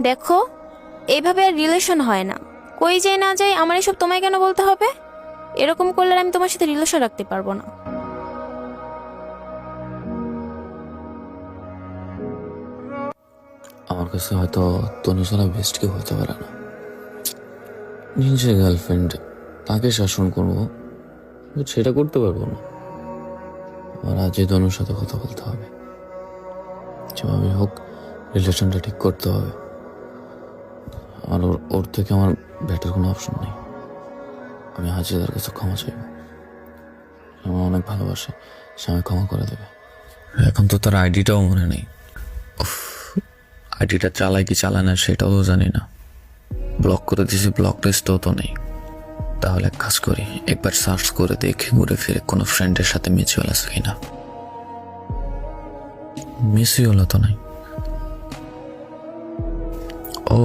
দেখো, এইভাবে আর রিলেশন হয় না। কই যাই না যাই আমার এসব তোমায় কেন বলতে হবে? এরকম করলে আমি তোমার সাথে রিলেশন রাখতে পারবো না। আমার কাছে হয়তো তনু ছাড়া বেস্ট কেউ হতে পারে না। নিজের গার্লফ্রেন্ড, তাকে শাসন করবো, সেটা করতে পারবো না। আমার আজই তনুর সাথে কথা বলতে হবে, যেভাবে হোক রিলেশনটা ঠিক করতে হবে। আর ওর থেকে আমার বেটার কোনো অপশন নেই। আমি আজই তার কাছে ক্ষমা চাইব। আমার অনেক ভালোবাসে, সে আমায় ক্ষমা করে দেবে। এখন তো তার আইডিটাও মনে নেই। আইডিটা চালায় কি চালায় না সেটাও তো জানি না। ব্লক করে দিয়েছি, ব্লক লিস্টও তো নেই। তাহলে এক কাজ করি, একবার সার্চ করে দেখে ঘুরে ফিরে কোনো ফ্রেন্ডের সাথে মিউচুয়াল আছে কিনা। মিউচুয়াল তো নাই। ও,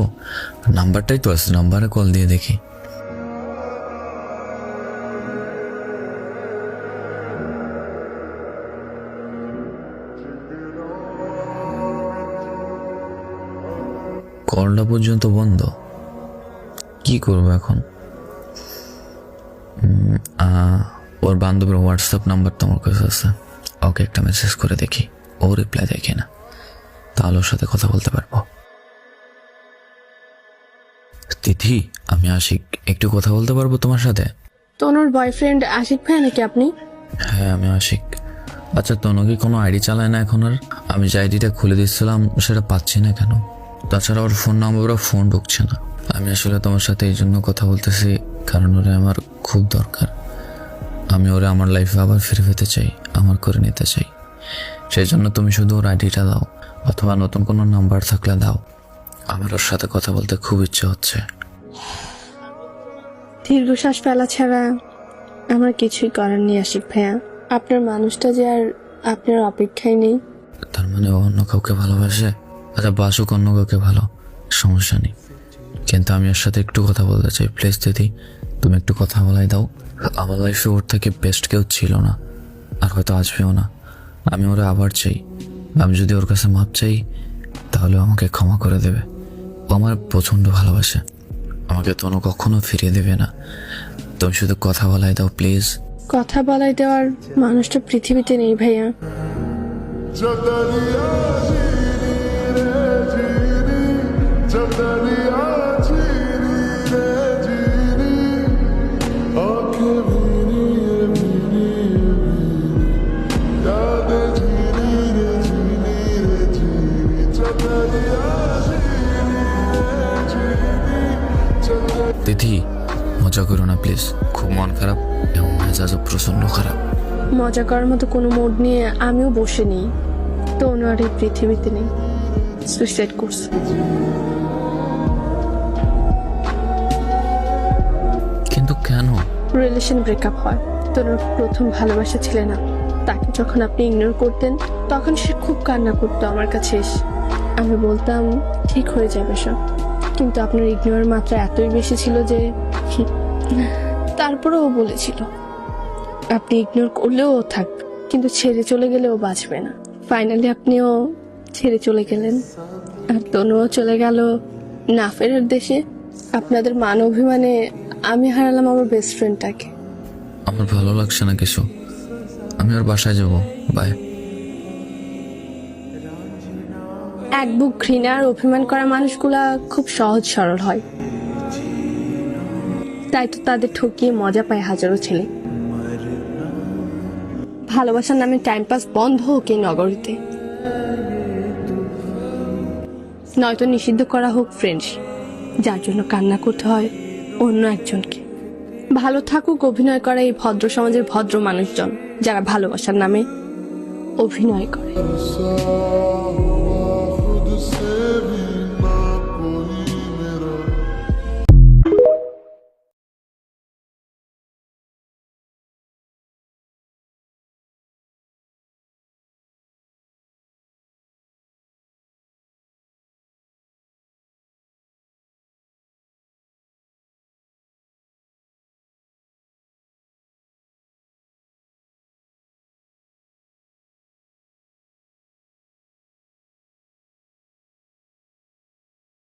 নাম্বারটাই তো আছে, নাম্বারে কল দিয়ে দেখি। কলটা পর্যন্ত বন্ধ, কি করবো এখন? ওর বান্ধবীর হোয়াটসঅ্যাপ নাম্বার তোমার কাছে আছে, ওকে একটা মেসেজ করে দেখি, ও রিপ্লাই দেয় কিনা, তাহলে ওর সাথে কথা বলতে পারবো। তিথি, আমি আশিক, একটু কথা বলতে পারবো তোমার সাথে? তনুর বয়ফ্রেন্ড আশিক ভাই নাকি আপনি? হ্যাঁ, আমি আশিক। আচ্ছা, তনু কি কোনো আইডি চালায় না এখন আর? আমি যে আইডিটা খুলে দিচ্ছিলাম সেটা পাচ্ছি না কেন? তাছাড়া ওর ফোন নাম্বারও ফোন ঢুকছে না। আমি আসলে তোমার সাথে এই জন্য কথা বলতেছি, কারণ ওরে আমার খুব দরকার। আমি ওরে আমার লাইফে আবার ফিরে পেতে চাই, আমার করে নিতে চাই। সেই জন্য তুমি শুধু ওর আইডিটা দাও, অথবা নতুন কোনো নাম্বার থাকলে দাও। আমার ওর সাথে কথা বলতে খুব ইচ্ছে হচ্ছে। দীর্ঘশ্বাস ফেলা ছাড়া আমার কিছুই করার নেই আশিক ভাইয়া। আপনার মানুষটা যে আর আপনার অপেক্ষায় নেই। তার মানে ও অন্য কাউকে ভালোবাসে? আচ্ছা, বাসুক অন্য কাউকে, ভালো, সমস্যা নেই। কিন্তু আমি ওর সাথে একটু কথা বলতে চাই। প্লিজ দিদি, তুমি একটু কথা বলাই দাও। আমার লাইফে ওর থেকে বেস্ট কেউ ছিল না, আর হয়তো আসবেও না। আমি ওরা আবার চাই। আমি যদি ওর কাছে মাপ চাই, তাহলে আমাকে ক্ষমা করে দেবে। ও আমার প্রচণ্ড ভালোবাসে, আমাকে তনু কখনো ফিরিয়ে দেবে না। তুমি শুধু কথা বলাই দাও প্লিজ। কথা বলাই দেওয়ার মানুষটা পৃথিবীতে নেই ভাইয়া। দিদি, মজা করো না প্লিজ, খুব মন খারাপ এবং মেজাজও প্রচণ্ড খারাপ। মজা করার মতো কোনো মুড নিয়ে আমিও বসে নেই। তনু আর এই পৃথিবীতে নেই, সুইসাইড করছে। কিন্তু কেন? রিলেশন ব্রেকআপ হয়। তনুর প্রথম ভালোবাসা ছিলেন না, তাকে যখন আপনি ইগনোর করতেন তখন সে খুব কান্না করতো আমার কাছে এসে। আমি বলতাম ঠিক হয়ে যাবে সব, কিন্তু আপনার ইগনোরের মাত্রা এতই বেশি ছিল যে তারপরে ও বলেছিল আপনি ইগনোর করলেও ও থাকবে, কিন্তু ছেড়ে চলে গেলে ও বাঁচবে না। ফাইনালি আপনিও ছেড়ে চলে গেলেন, আর তনুও চলে গেল না ফেরার দেশে। আপনাদের মান অভিমানে আমি হারালাম আমার বেস্ট ফ্রেন্ডটাকে। আমার ভালো লাগছে না কিছু, আমি আর বাসায় যাব, বাই। এক বুক ঘৃণা আর অভিমান করা মানুষগুলা খুব সহজ সরল হয়, তাই তো তাদের ঠকিয়ে মজা পায় হাজারো ছেলে। ভালোবাসার নামে টাইম পাস বন্ধ হোক এই নগরীতে, নয়তো নিষিদ্ধ করা হোক ফ্রেন্ডস, যার জন্য কান্না করতে হয় অন্য একজনকে। ভালো থাকুক অভিনয় করা এই ভদ্র সমাজের ভদ্র মানুষজন, যারা ভালোবাসার নামে অভিনয় করে।